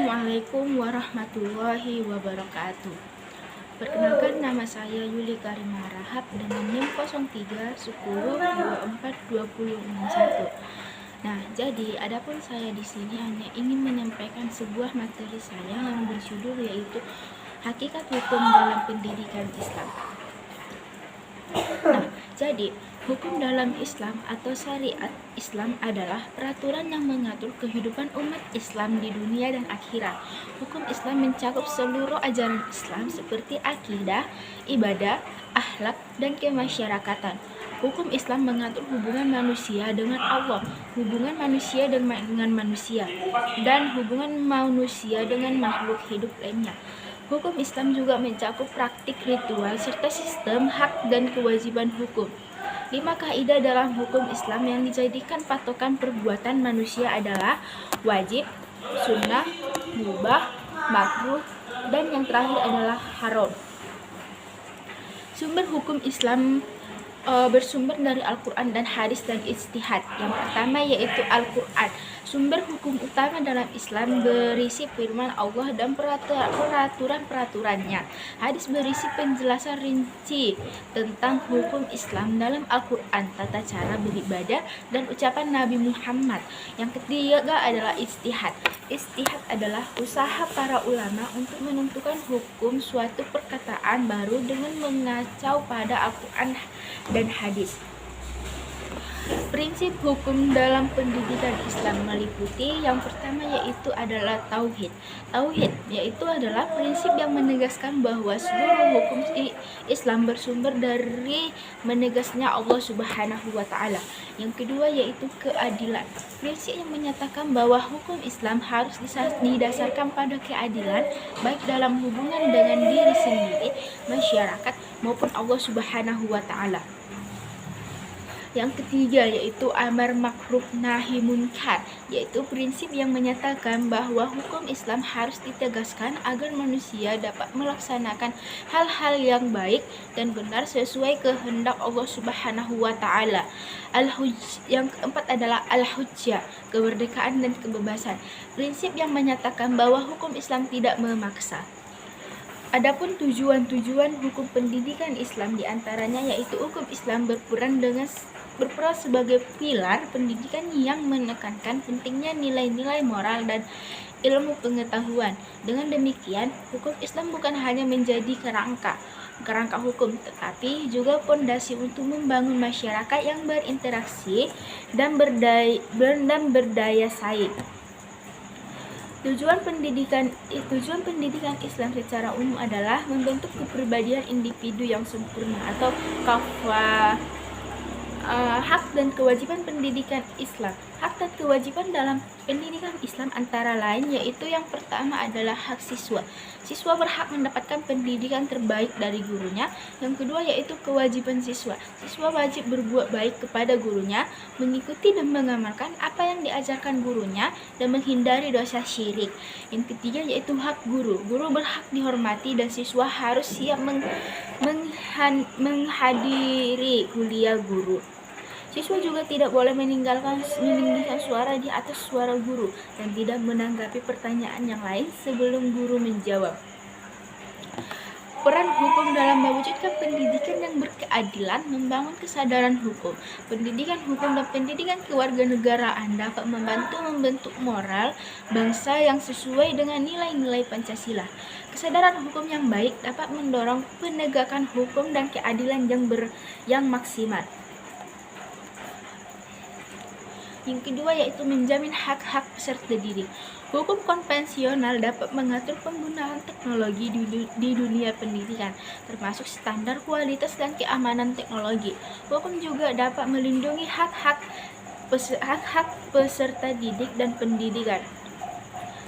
Assalamualaikum warahmatullahi wabarakatuh. Perkenalkan, nama saya Yuli Karimah Rahab dengan NIM 0310242061. Nah, jadi adapun saya di sini hanya ingin menyampaikan sebuah materi saya yang berjudul yaitu Hakikat Hukum dalam Pendidikan Islam. Nah, jadi hukum dalam Islam atau syariat Islam adalah peraturan yang mengatur kehidupan umat Islam di dunia dan akhirat. Hukum Islam mencakup seluruh ajaran Islam seperti akidah, ibadah, akhlak, dan kemasyarakatan. Hukum Islam mengatur hubungan manusia dengan Allah, hubungan manusia dengan manusia, dan hubungan manusia dengan makhluk hidup lainnya. Hukum Islam juga mencakup praktik ritual serta sistem hak dan kewajiban hukum. 5 kaidah dalam hukum Islam yang dijadikan patokan perbuatan manusia adalah wajib, sunnah, mubah, makruh, dan yang terakhir adalah haram. Sumber hukum Islam bersumber dari Al-Quran dan hadis dan ijtihad. Yang pertama yaitu Al-Quran. Sumber hukum utama dalam Islam berisi firman Allah dan peraturan-peraturannya. Hadis berisi penjelasan rinci tentang hukum Islam dalam Al-Quran, tata cara beribadah, dan ucapan Nabi Muhammad. Yang ketiga adalah ijtihad. Ijtihad adalah usaha para ulama untuk menentukan hukum suatu perkataan baru dengan mengacau pada Al-Quran dan hadis. Prinsip hukum dalam pendidikan Islam meliputi yang pertama yaitu adalah tauhid. Tauhid yaitu adalah prinsip yang menegaskan bahwa seluruh hukum Islam bersumber dari menegasnya Allah Subhanahu wa taala. Yang kedua yaitu keadilan. Prinsip yang menyatakan bahwa hukum Islam harus didasarkan pada keadilan baik dalam hubungan dengan diri sendiri, masyarakat maupun Allah Subhanahu wa taala. Yang ketiga yaitu amar ma'ruf nahi munkar, yaitu prinsip yang menyatakan bahwa hukum Islam harus ditegaskan agar manusia dapat melaksanakan hal-hal yang baik dan benar sesuai kehendak Allah Subhanahu wa taala. Yang keempat adalah al-hujjah, kemerdekaan dan kebebasan. Prinsip yang menyatakan bahwa hukum Islam tidak memaksa. Adapun tujuan-tujuan hukum pendidikan Islam diantaranya yaitu hukum Islam berperan sebagai pilar pendidikan yang menekankan pentingnya nilai-nilai moral dan ilmu pengetahuan. Dengan demikian, hukum Islam bukan hanya menjadi kerangka hukum, tetapi juga fondasi untuk membangun masyarakat yang berinteraksi dan berdaya saing. Tujuan pendidikan Islam secara umum adalah membentuk kepribadian individu yang sempurna atau kafah. Hak dan kewajiban pendidikan Islam. Hak dan kewajiban dalam pendidikan Islam antara lain yaitu yang pertama adalah hak siswa. Siswa berhak mendapatkan pendidikan terbaik dari gurunya. Yang kedua yaitu kewajiban siswa. Siswa wajib berbuat baik kepada gurunya, mengikuti dan mengamalkan apa yang diajarkan gurunya, dan menghindari dosa syirik. Yang ketiga yaitu hak guru. Guru berhak dihormati dan siswa harus siap menghadiri kuliah guru. Siswa juga tidak boleh meninggikan suara di atas suara guru dan tidak menanggapi pertanyaan yang lain sebelum guru menjawab. Peran hukum dalam mewujudkan pendidikan yang berkeadilan, membangun kesadaran hukum. Pendidikan hukum dan pendidikan kewarganegaraan dapat membentuk moral bangsa yang sesuai dengan nilai-nilai Pancasila. Kesadaran hukum yang baik dapat mendorong penegakan hukum dan keadilan yang maksimal. Yang kedua yaitu menjamin hak-hak peserta didik. Hukum konvensional dapat mengatur penggunaan teknologi di dunia pendidikan, termasuk standar kualitas dan keamanan teknologi. Hukum juga dapat melindungi hak-hak peserta didik dan pendidikan.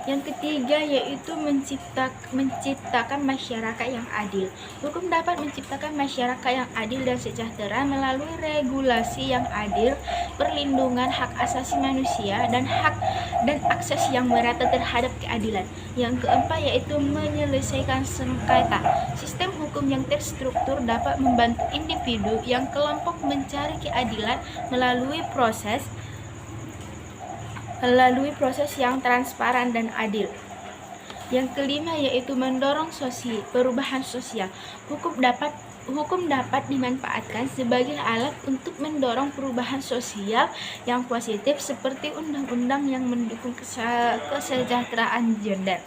Yang ketiga yaitu menciptakan masyarakat yang adil. Hukum dapat menciptakan masyarakat yang adil dan sejahtera melalui regulasi yang adil, perlindungan hak asasi manusia, dan akses yang merata terhadap keadilan. Yang keempat yaitu menyelesaikan sengketa. Sistem hukum yang terstruktur dapat membantu individu yang kelompok mencari keadilan melalui proses yang transparan dan adil. Yang kelima yaitu mendorong perubahan sosial. Hukum dapat dimanfaatkan sebagai alat untuk mendorong perubahan sosial yang positif seperti undang-undang yang mendukung kesejahteraan gender.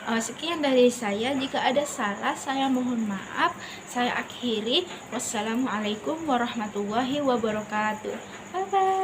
Sekian dari saya. Jika ada salah, saya mohon maaf. Saya akhiri. Wassalamualaikum warahmatullahi wabarakatuh. Bye bye.